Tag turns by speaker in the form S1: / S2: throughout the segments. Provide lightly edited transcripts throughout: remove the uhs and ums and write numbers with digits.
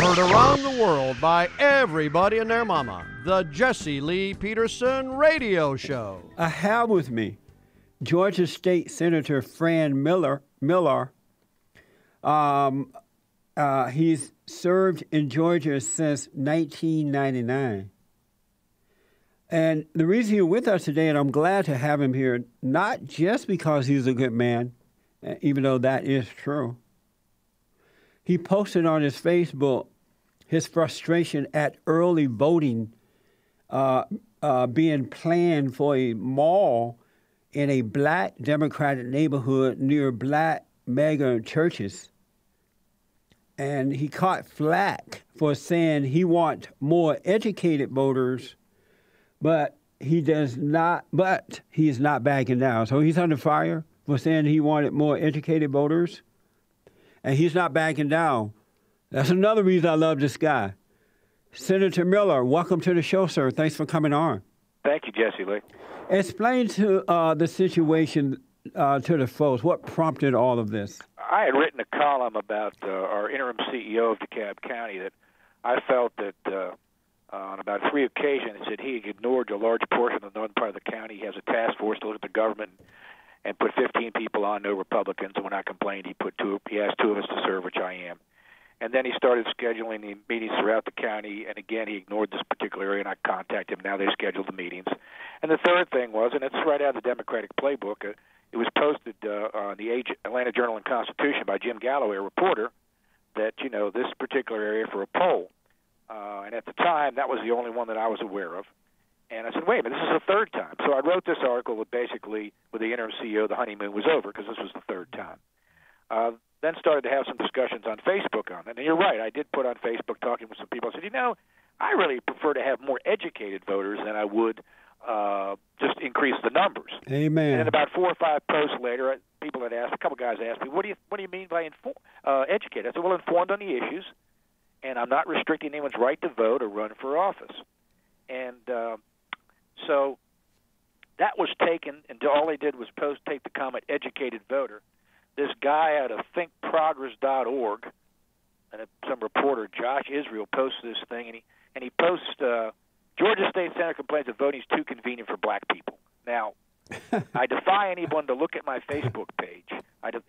S1: Heard around the world by everybody and their mama. The Jesse Lee Peterson Radio Show.
S2: I have with me Georgia State Senator Fran Millar. He's served in Georgia since 1999. And the reason you're with us today, and I'm glad to have him here, not just because he's a good man, even though that is true. He posted on his Facebook his frustration at early voting being planned for a mall in a black Democratic neighborhood near black mega churches. And he caught flack for saying he wants more educated voters, but he's not backing down. So he's under fire for saying he wanted more educated voters, and he's not backing down. That's another reason I love this guy. Senator Millar, welcome to the show, sir. Thanks for coming on.
S3: Thank you, Jesse Lee.
S2: Explain to the situation to the folks. What prompted all of this?
S3: I had written a column about our interim CEO of DeKalb County that I felt that on about 3 occasions that he ignored a large portion of the northern part of the county. He has a task force to look at the government and put 15 people on, no Republicans. And when I complained, he asked 2 of us to serve, which I am. And then he started scheduling the meetings throughout the county, and again, he ignored this particular area, and I contacted him. Now they scheduled the meetings. And the third thing was, and it's right out of the Democratic playbook, it was posted on the Atlanta Journal and Constitution by Jim Galloway, a reporter, that, this particular area for a poll. And at the time, that was the only one that I was aware of. And I said, wait a minute, this is the third time. So I wrote this article that basically, with the interim CEO, the honeymoon was over, because this was the third time. Then started to have some discussions on Facebook on it. And you're right, I did put on Facebook talking with some people. I said, I really prefer to have more educated voters than I would just increase the numbers.
S2: Amen.
S3: And then about 4 or 5 posts later, people had asked, a couple guys asked me, what do you mean by educated? I said, well, informed on the issues, and I'm not restricting anyone's right to vote or run for office. And so that was taken, and all they did was take the comment, educated voter. This guy out of thinkprogress.org, and some reporter, Josh Israel, posts this thing, and he posts, Georgia State Senator complains that voting is too convenient for black people. Now, I defy anyone to look at my Facebook page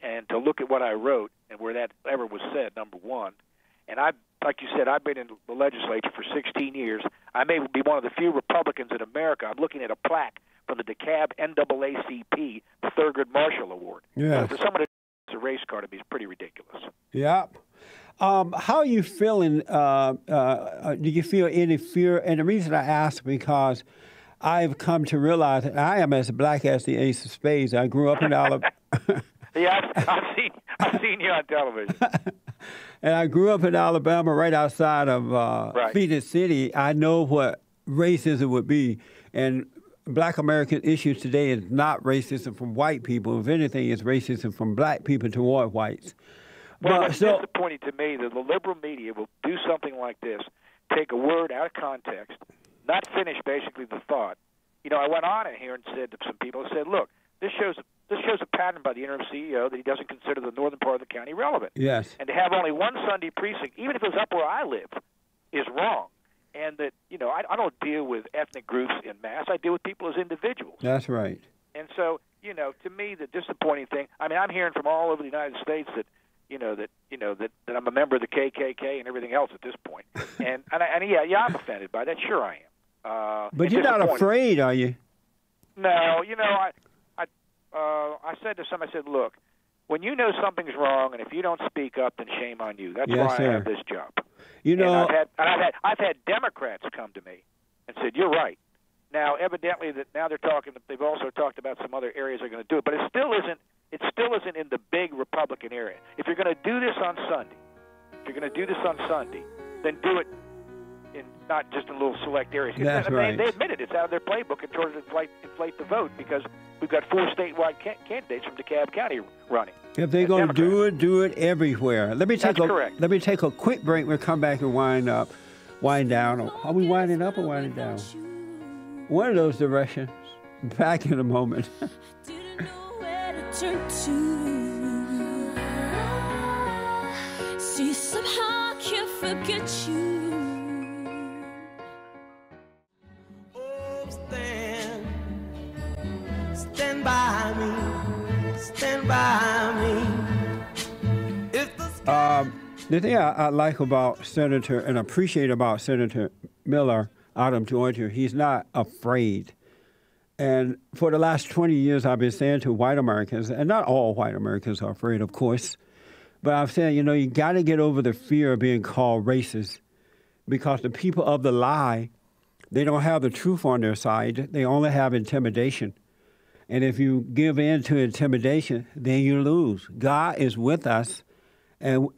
S3: and to look at what I wrote and where that ever was said, number one. And like you said, I've been in the legislature for 16 years. I may be one of the few Republicans in America. I'm looking at a plaque from the DeKalb NAACP, the Thurgood Marshall Award.
S2: Yes.
S3: For someone a race car to be pretty ridiculous.
S2: Yeah. How are you feeling? Do you feel any fear? And the reason I ask because I've come to realize that I am as black as the ace of spades. I grew up in Alabama.
S3: Yeah, I've seen you on television.
S2: And I grew up in Alabama, right outside of Phoenix City. I know what racism would be, and black American issues today is not racism from white people. If anything, it's racism from black people toward whites.
S3: Well, it's disappointing to me that the liberal media will do something like this, take a word out of context, not finish basically the thought. I went on in here and said to some people, I said, look, this shows a pattern by the interim CEO that he doesn't consider the northern part of the county relevant.
S2: Yes.
S3: And to have only one Sunday precinct, even if it was up where I live, is wrong. And that, I don't deal with ethnic groups in mass. I deal with people as individuals.
S2: That's right.
S3: And so, to me, the disappointing thing, I'm hearing from all over the United States that, that I'm a member of the KKK and everything else at this point. And I'm offended by that. Sure I am.
S2: But you're not afraid, are you?
S3: No, I said to somebody, I said, look, when you know something's wrong, and if you don't speak up, then shame on you. That's why I have this job. I've had Democrats come to me and said, you're right. Now, evidently, they've also talked about some other areas they're going to do it, but it still isn't in the big Republican area. If you're going to do this on Sunday, then do it in not just in little select areas.
S2: That's right.
S3: They admitted it's out of their playbook in order to inflate the vote, because we've got 4 statewide candidates from DeKalb County running.
S2: If they're going to do it everywhere.
S3: That's correct.
S2: Let me take a quick break. We'll come back and wind down. Are we winding up or winding down? One of those directions. Back in a moment.
S4: Didn't know where to turn to. See, somehow I can't forget you.
S5: Oh, stand by me, stand by me. If
S2: the thing I like about Senator and appreciate about Senator Millar out of Georgia, he's not afraid. And for the last 20 years, I've been saying to white Americans, and not all white Americans are afraid, of course, but I've said, you know, you got to get over the fear of being called racist, because the people of the lie, they don't have the truth on their side. They only have intimidation. And if you give in to intimidation, then you lose. God is with us, and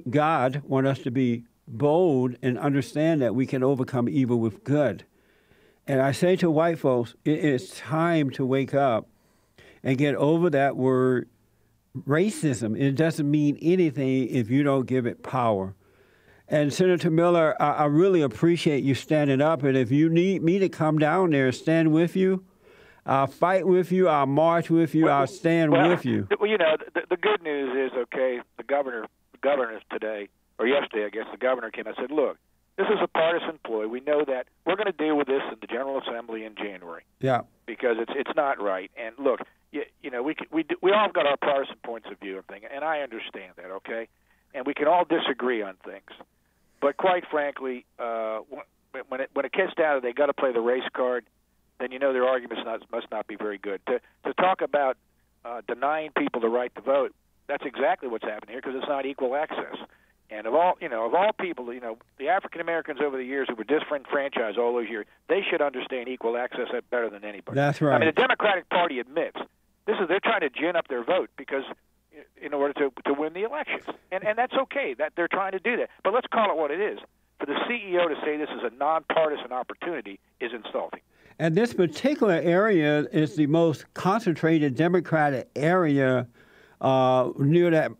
S2: God wants us to be bold and understand that we can overcome evil with good. And I say to white folks, it is time to wake up and get over that word racism. It doesn't mean anything if you don't give it power. And Senator Millar, I really appreciate you standing up. And if you need me to come down there and stand with you, I'll fight with you, I'll march with you, I'll stand with you.
S3: Well, you know, the good news is, okay, the governor today, or yesterday, I guess, the governor came and said, look, this is a partisan ploy. We know that. We're going to deal with this in the General Assembly in January.
S2: Yeah.
S3: Because it's not right. And look, you know, we all got our partisan points of view and things, and I understand that, okay? And we can all disagree on things. But quite frankly, when it gets down to they got to play the race card, then you know their arguments must not be very good. To talk about denying people the right to vote, that's exactly what's happening here, because it's not equal access. And of all people, you know, the African Americans over the years who were disenfranchised all those years, they should understand equal access better than anybody.
S2: That's right.
S3: I mean, the Democratic Party admits they're trying to gin up their vote because in order to win the elections, and that's okay that they're trying to do that. But let's call it what it is. For the CEO to say this is a nonpartisan opportunity is insulting.
S2: And this particular area is the most concentrated Democratic area near that.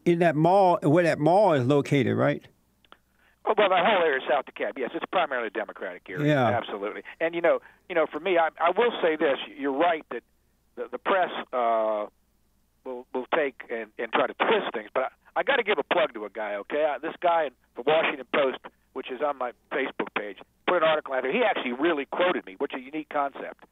S2: In that mall, where that mall is located, right?
S3: Oh, well, the whole area is South DeKalb. Yes, it's primarily a Democratic area.
S2: Yeah.
S3: Absolutely. And you know, for me, I will say this: you're right that the press will take and try to twist things. But I got to give a plug to a guy. Okay, this guy in the Washington Post, which is on my Facebook page, put an article out there. He actually really quoted me, which is a unique concept.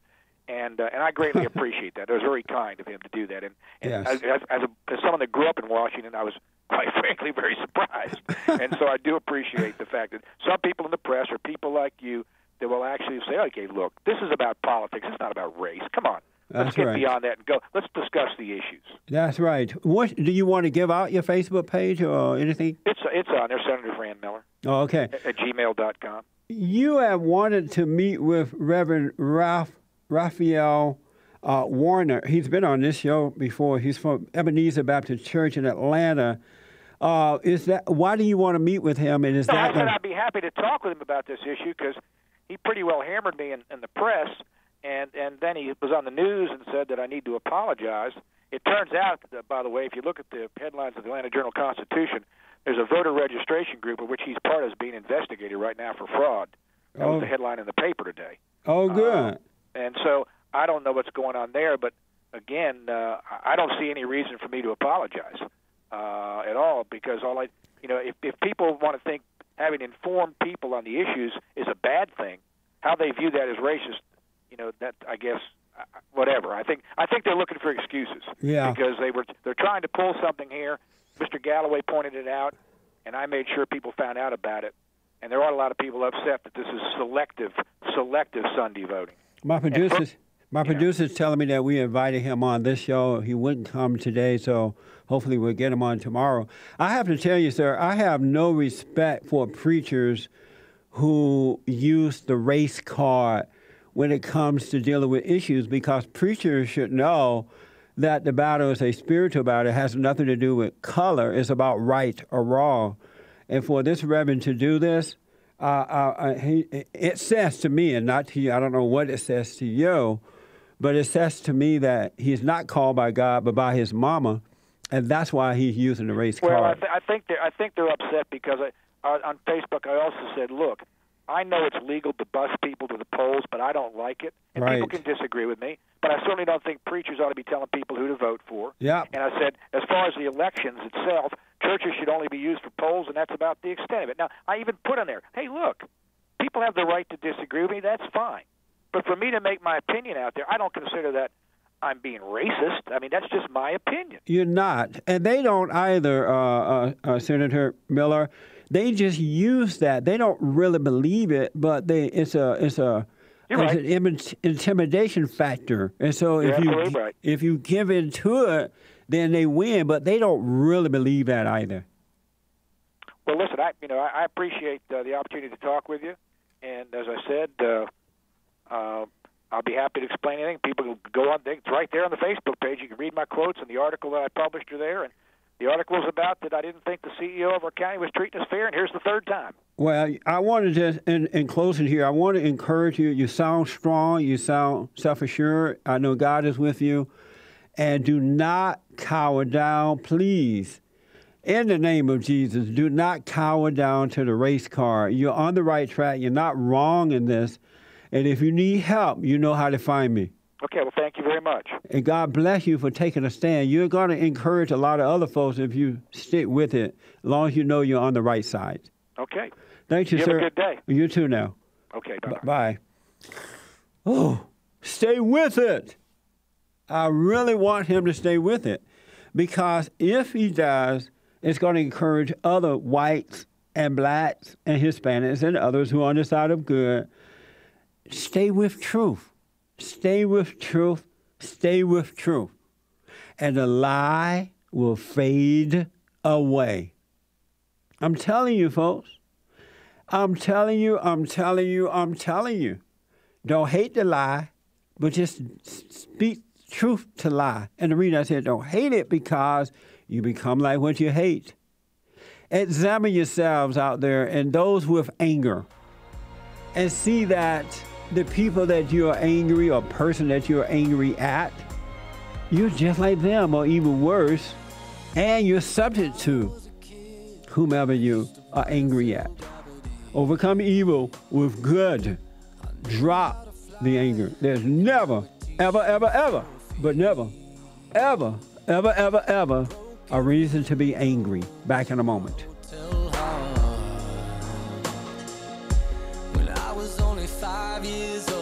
S3: And I greatly appreciate that. It was very kind of him to do that. And
S2: yes.
S3: as someone that grew up in Washington, I was quite frankly very surprised. And so I do appreciate the fact that some people in the press or people like you that will actually say, okay, look, this is about politics. It's not about race. Come on. Let's get beyond that and go. Let's discuss the issues.
S2: That's right. What do you want to give out your Facebook page or anything?
S3: It's on there, Senator Fran Millar.
S2: Oh, okay.
S3: At gmail.com.
S2: You have wanted to meet with Reverend Raphael Warner. He's been on this show before. He's from Ebenezer Baptist Church in Atlanta. Why do you want to meet with him? And
S3: I said I'd be happy to talk with him about this issue because he pretty well hammered me in the press, and then he was on the news and said that I need to apologize. It turns out, by the way, if you look at the headlines of the Atlanta Journal-Constitution, there's a voter registration group of which he's part of is being investigated right now for fraud. That was the headline in the paper today.
S2: Oh, good.
S3: And so I don't know what's going on there, but again, I don't see any reason for me to apologize at all, because if people want to think having informed people on the issues is a bad thing, how they view that as racist, that I guess whatever. I think they're looking for excuses.
S2: Yeah.
S3: Because they're trying to pull something here. Mr. Galloway pointed it out, and I made sure people found out about it. And there are a lot of people upset that this is selective Sunday voting.
S2: My producer's telling me that we invited him on this show. He wouldn't come today, so hopefully we'll get him on tomorrow. I have to tell you, sir, I have no respect for preachers who use the race card when it comes to dealing with issues, because preachers should know that the battle is a spiritual battle. It has nothing to do with color. It's about right or wrong. And for this reverend to do this, it says to me, and not to you, I don't know what it says to you, but it says to me that he's not called by God, but by his mama, and that's why he's using the race card.
S3: Well, I think they're upset because on Facebook I also said, look, I know it's legal to bus people to the polls, but I don't like it. And people
S2: Right.
S3: can disagree with me, but I certainly don't think preachers ought to be telling people who to vote for.
S2: Yeah.
S3: And I said, as far as the elections itself, churches should only be used for polls, and that's about the extent of it. Now, I even put on there, hey, look, people have the right to disagree with me. That's fine. But for me to make my opinion out there, I don't consider that I'm being racist. I mean, that's just my opinion.
S2: You're not. And they don't either, Senator Millar. They just use that. They don't really believe it, but it's
S3: You're right.
S2: an intimidation factor. And so
S3: You're absolutely right.
S2: if you give into it, then they win, but they don't really believe that either.
S3: Well, listen, I appreciate the opportunity to talk with you, and as I said, I'll be happy to explain anything. People can go on; it's right there on the Facebook page. You can read my quotes, and the article that I published are there. And the article is about that I didn't think the CEO of our county was treating us fair, and here's the third time.
S2: Well, I want to just, in closing here, I want to encourage you. You sound strong. You sound self-assured. I know God is with you. And do not cower down, please. In the name of Jesus, do not cower down to the race car. You're on the right track. You're not wrong in this. And if you need help, you know how to find me.
S3: Okay, well, thank you very much.
S2: And God bless you for taking a stand. You're going to encourage a lot of other folks if you stick with it, as long as you know you're on the right side.
S3: Okay.
S2: Thank you,
S3: You
S2: sir.
S3: have a good day.
S2: You too now.
S3: Okay, bye-bye.
S2: Bye. Oh, stay with it. I really want him to stay with it, because if he does, it's going to encourage other whites and blacks and Hispanics and others who are on the side of good. Stay with truth. Stay with truth. Stay with truth. And the lie will fade away. I'm telling you, folks. I'm telling you. Don't hate the lie, but just speak truth to lie. And the reason I said don't hate it, because you become like what you hate. Examine yourselves out there and those with anger, and see that the people that you are angry, or person that you're angry at, you're just like them or even worse, and you're subject to whomever you are angry at. Overcome evil with good. Drop the anger. There's never, ever, but never, ever a reason to be angry. Back in a moment.
S5: When I was only 5 years old.